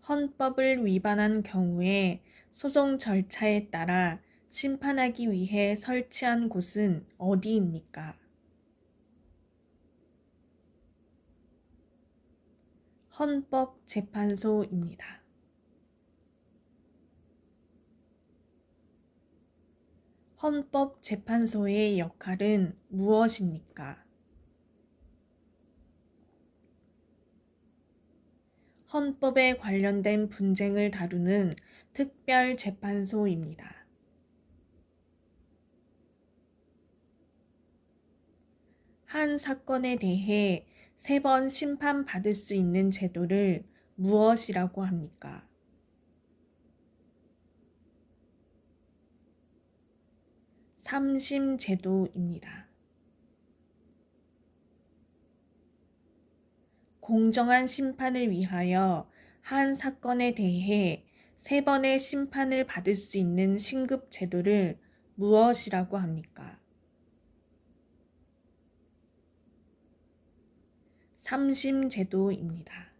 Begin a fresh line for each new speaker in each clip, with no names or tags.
헌법을 위반한 경우에 소송 절차에 따라 심판하기 위해 설치한 곳은 어디입니까? 헌법재판소입니다. 헌법재판소의 역할은 무엇입니까? 헌법에 관련된 분쟁을 다루는 특별재판소입니다. 한 사건에 대해 3번 심판받을 수 있는 제도를 무엇이라고 합니까? 삼심제도입니다. 공정한 심판을 위하여 한 사건에 대해 3번의 심판을 받을 수 있는 신급제도를 무엇이라고 합니까? 삼심제도입니다.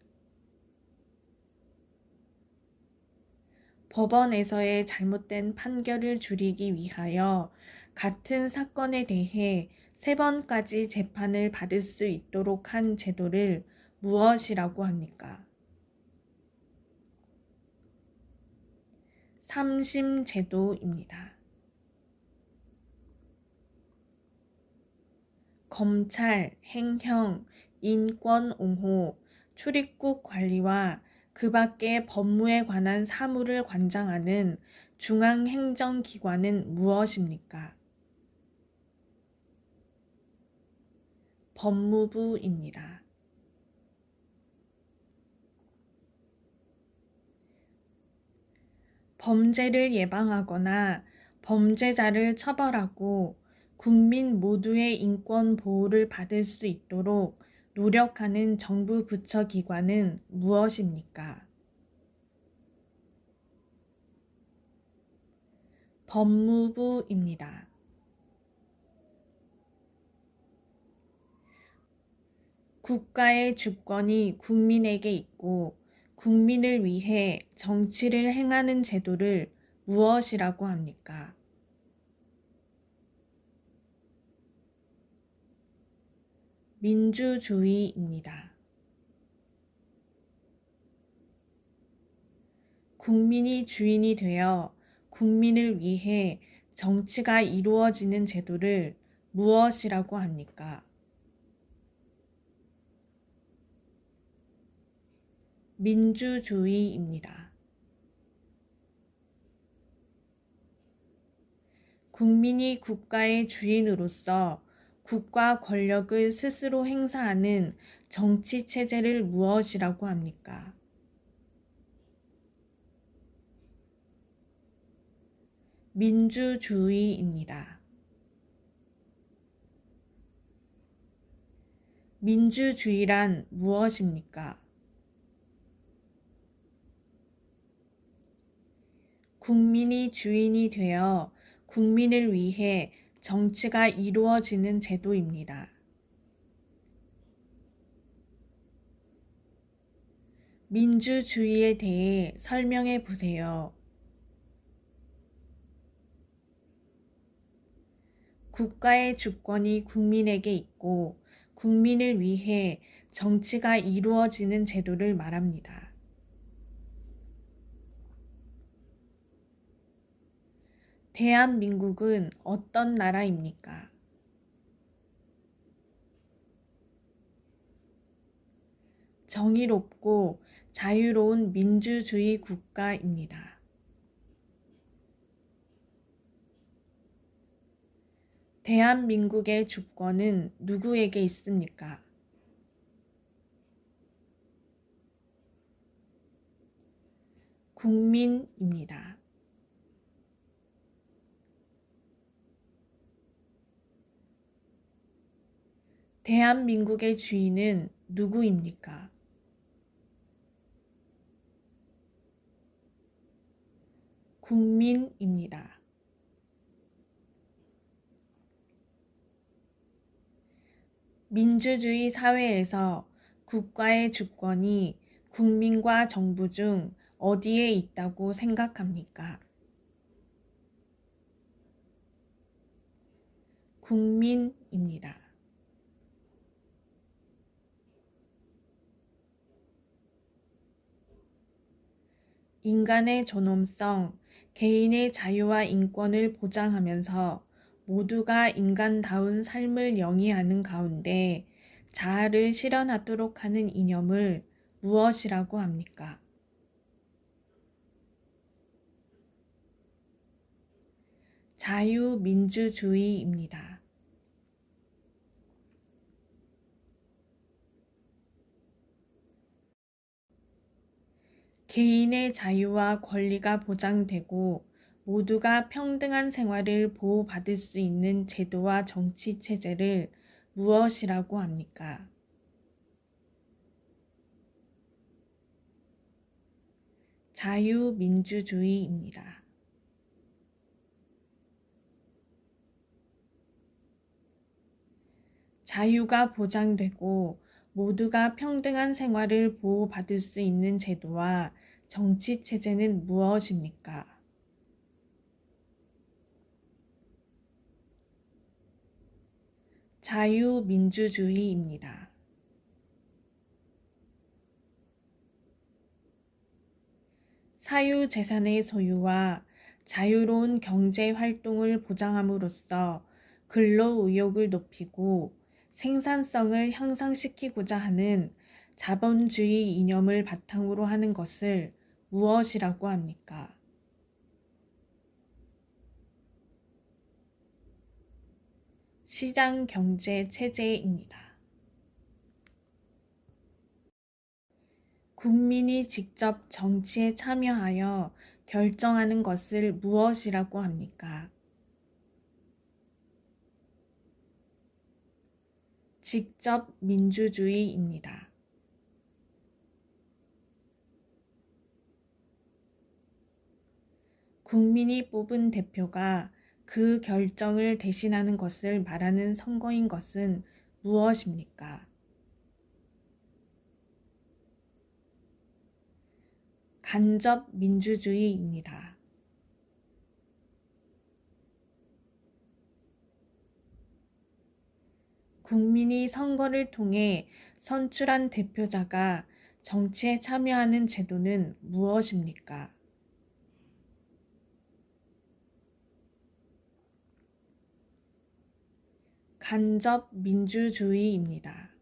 법원에서의 잘못된 판결을 줄이기 위하여 같은 사건에 대해 3번까지 재판을 받을 수 있도록 한 제도를 무엇이라고 합니까? 삼심제도입니다. 검찰, 행형, 인권 옹호, 출입국 관리와 그 밖의 법무에 관한 사무를 관장하는 중앙행정기관은 무엇입니까? 법무부입니다. 범죄를 예방하거나 범죄자를 처벌하고 국민 모두의 인권 보호를 받을 수 있도록 노력하는 정부 부처 기관은 무엇입니까? 법무부입니다. 국가의 주권이 국민에게 있고 국민을 위해 정치를 행하는 제도를 무엇이라고 합니까? 민주주의입니다. 국민이 주인이 되어 국민을 위해 정치가 이루어지는 제도를 무엇이라고 합니까? 민주주의입니다. 국민이 국가의 주인으로서 국가 권력을 스스로 행사하는 정치 체제를 무엇이라고 합니까? 민주주의입니다. 민주주의란 무엇입니까? 국민이 주인이 되어 국민을 위해 정치가 이루어지는 제도입니다. 민주주의에 대해 설명해 보세요. 국가의 주권이 국민에게 있고 국민을 위해 정치가 이루어지는 제도를 말합니다. 대한민국은 어떤 나라입니까? 정의롭고 자유로운 민주주의 국가입니다. 대한민국의 주권은 누구에게 있습니까? 국민입니다. 대한민국의 주인은 누구입니까? 국민입니다. 민주주의 사회에서 국가의 주권이 국민과 정부 중 어디에 있다고 생각합니까? 국민입니다. 인간의 존엄성, 개인의 자유와 인권을 보장하면서 모두가 인간다운 삶을 영위하는 가운데 자아를 실현하도록 하는 이념을 무엇이라고 합니까? 자유민주주의입니다. 개인의 자유와 권리가 보장되고 모두가 평등한 생활을 보호받을 수 있는 제도와 정치 체제를 무엇이라고 합니까? 자유민주주의입니다. 자유가 보장되고 모두가 평등한 생활을 보호받을 수 있는 제도와 정치 체제는 무엇입니까? 자유민주주의입니다. 사유재산의 소유와 자유로운 경제 활동을 보장함으로써 근로의욕을 높이고 생산성을 향상시키고자 하는 자본주의 이념을 바탕으로 하는 것을 무엇이라고 합니까? 시장경제 체제입니다. 국민이 직접 정치에 참여하여 결정하는 것을 무엇이라고 합니까? 직접 민주주의입니다. 국민이 뽑은 대표가 그 결정을 대신하는 것을 말하는 선거인 것은 무엇입니까? 간접 민주주의입니다. 국민이 선거를 통해 선출한 대표자가 정치에 참여하는 제도는 무엇입니까? 간접 민주주의입니다.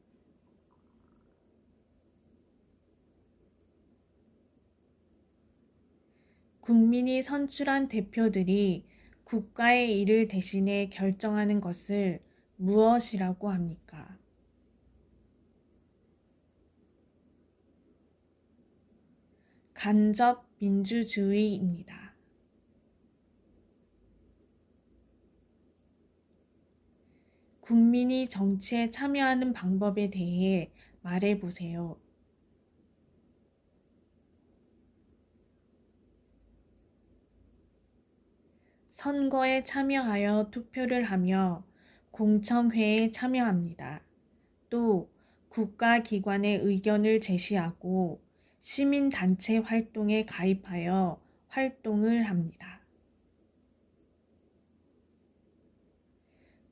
국민이 선출한 대표들이 국가의 일을 대신해 결정하는 것을 무엇이라고 합니까? 간접 민주주의입니다. 국민이 정치에 참여하는 방법에 대해 말해보세요. 선거에 참여하여 투표를 하며 공청회에 참여합니다. 또 국가기관의 의견을 제시하고 시민단체 활동에 가입하여 활동을 합니다.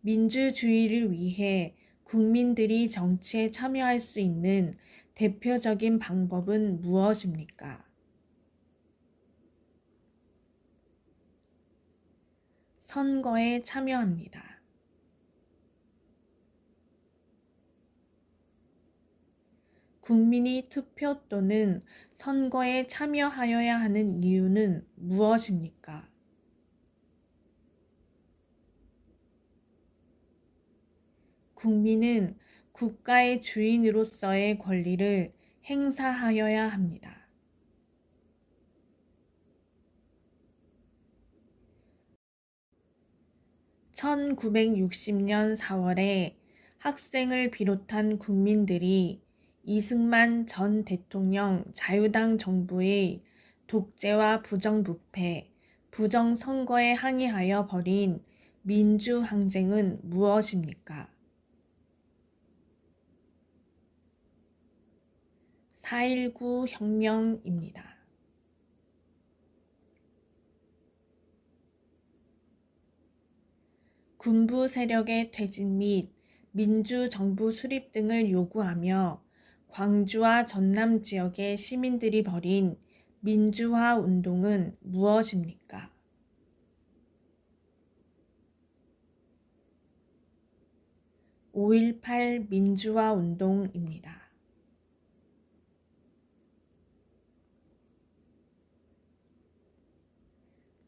민주주의를 위해 국민들이 정치에 참여할 수 있는 대표적인 방법은 무엇입니까? 선거에 참여합니다. 국민이 투표 또는 선거에 참여하여야 하는 이유는 무엇입니까? 국민은 국가의 주인으로서의 권리를 행사하여야 합니다. 1960년 4월에 학생을 비롯한 국민들이 이승만 전 대통령 자유당 정부의 독재와 부정부패, 부정선거에 항의하여 벌인 민주항쟁은 무엇입니까? 4.19 혁명입니다. 군부 세력의 퇴진 및 민주정부 수립 등을 요구하며 광주와 전남 지역의 시민들이 벌인 민주화 운동은 무엇입니까? 5.18 민주화 운동입니다.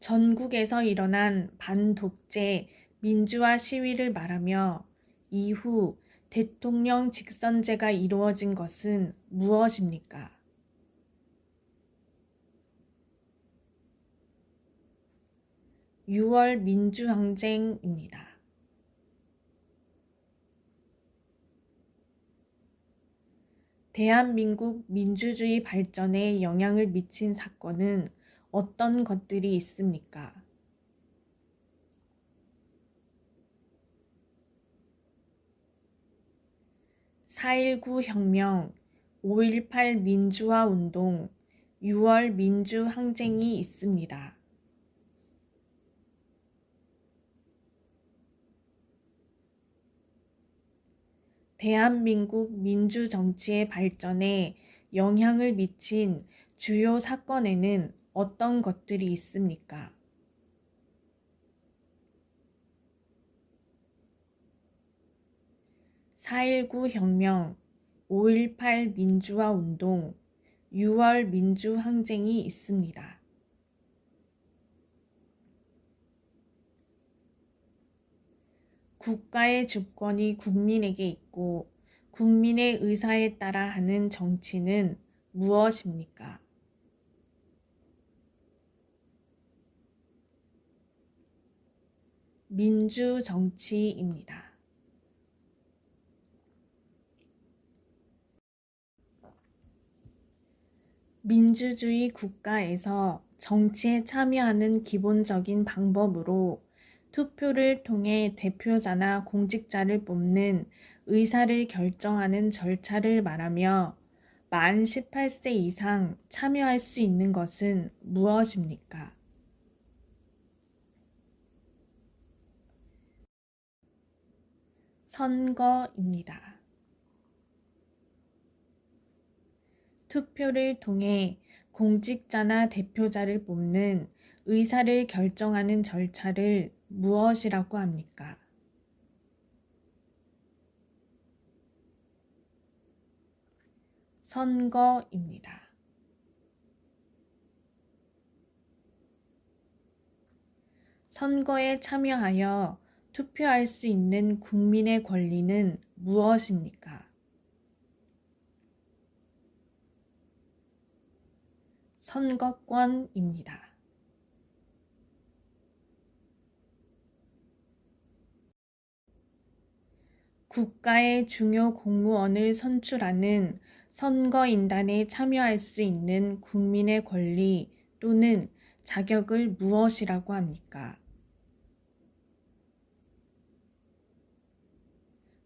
전국에서 일어난 반독재 민주화 시위를 말하며 이후 대통령 직선제가 이루어진 것은 무엇입니까? 6월 민주항쟁입니다. 대한민국 민주주의 발전에 영향을 미친 사건은 어떤 것들이 있습니까? 4.19 혁명, 5.18 민주화 운동, 6월 민주항쟁이 있습니다. 대한민국 민주정치의 발전에 영향을 미친 주요 사건에는 어떤 것들이 있습니까? 4.19 혁명, 5.18 민주화 운동, 6월 민주항쟁이 있습니다. 국가의 주권이 국민에게 있고 국민의 의사에 따라 하는 정치는 무엇입니까? 민주정치입니다. 민주주의 국가에서 정치에 참여하는 기본적인 방법으로 투표를 통해 대표자나 공직자를 뽑는 의사를 결정하는 절차를 말하며 만 18세 이상 참여할 수 있는 것은 무엇입니까? 선거입니다. 투표를 통해 공직자나 대표자를 뽑는 의사를 결정하는 절차를 무엇이라고 합니까? 선거입니다. 선거에 참여하여 투표할 수 있는 국민의 권리는 무엇입니까? 선거권입니다. 국가의 중요 공무원을 선출하는 선거인단에 참여할 수 있는 국민의 권리 또는 자격을 무엇이라고 합니까?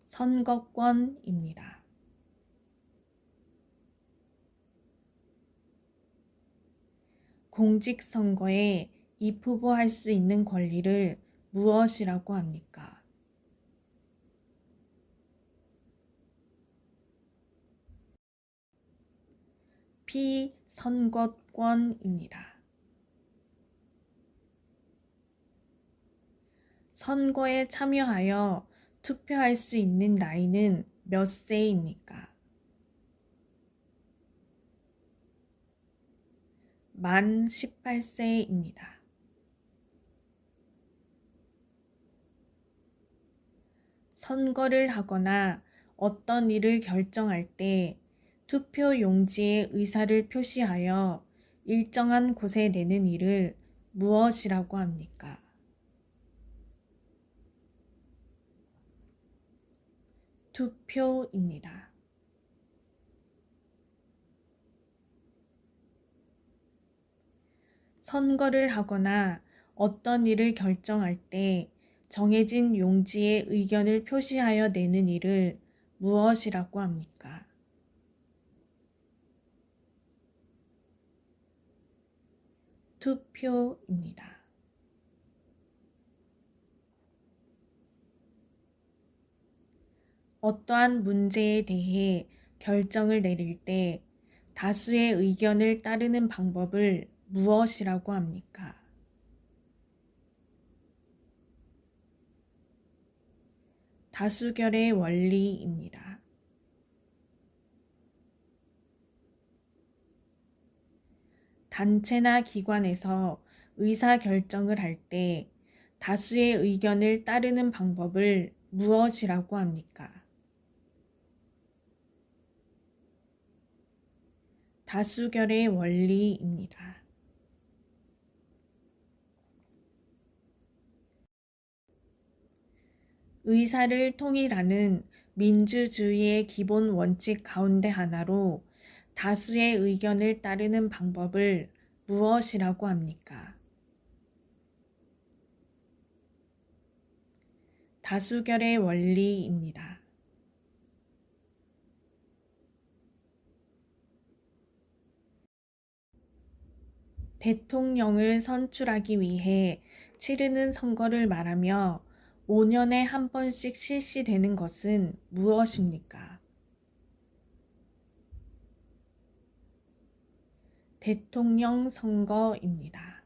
선거권입니다. 공직선거에 입후보할 수 있는 권리를 무엇이라고 합니까? 피선거권입니다. 선거에 참여하여 투표할 수 있는 나이는 몇 세입니까? 만 18세입니다. 선거를 하거나 어떤 일을 결정할 때 투표 용지에 의사를 표시하여 일정한 곳에 내는 일을 무엇이라고 합니까? 투표입니다. 선거를 하거나 어떤 일을 결정할 때 정해진 용지에 의견을 표시하여 내는 일을 무엇이라고 합니까? 투표입니다. 어떠한 문제에 대해 결정을 내릴 때 다수의 의견을 따르는 방법을 무엇이라고 합니까? 다수결의 원리입니다. 단체나 기관에서 의사결정을 할 때 다수의 의견을 따르는 방법을 무엇이라고 합니까? 다수결의 원리입니다. 의사를 통일하는 민주주의의 기본 원칙 가운데 하나로 다수의 의견을 따르는 방법을 무엇이라고 합니까? 다수결의 원리입니다. 대통령을 선출하기 위해 치르는 선거를 말하며 5년에 한 번씩 실시되는 것은 무엇입니까? 대통령 선거입니다.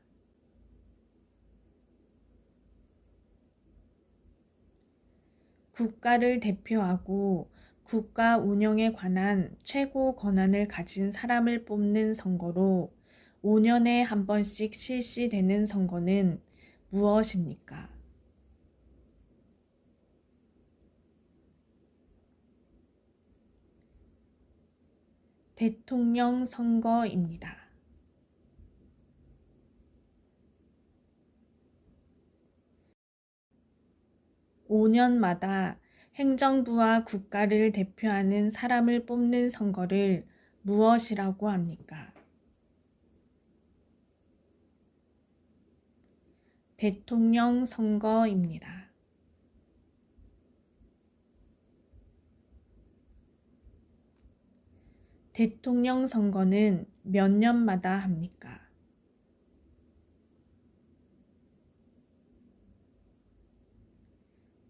국가를 대표하고 국가 운영에 관한 최고 권한을 가진 사람을 뽑는 선거로 5년에 한 번씩 실시되는 선거는 무엇입니까? 대통령 선거입니다. 5년마다 행정부와 국가를 대표하는 사람을 뽑는 선거를 무엇이라고 합니까? 대통령 선거입니다. 대통령 선거는 몇 년마다 합니까?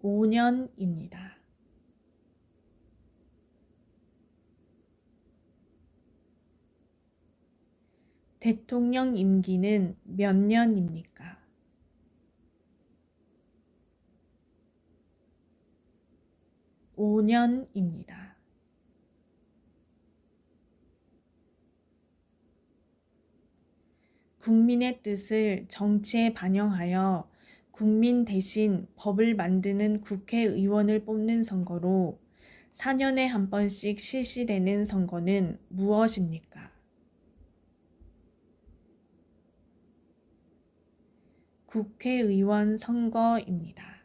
5년입니다. 대통령 임기는 몇 년입니까? 5년입니다. 국민의 뜻을 정치에 반영하여 국민 대신 법을 만드는 국회의원을 뽑는 선거로 4년에 한 번씩 실시되는 선거는 무엇입니까? 국회의원 선거입니다.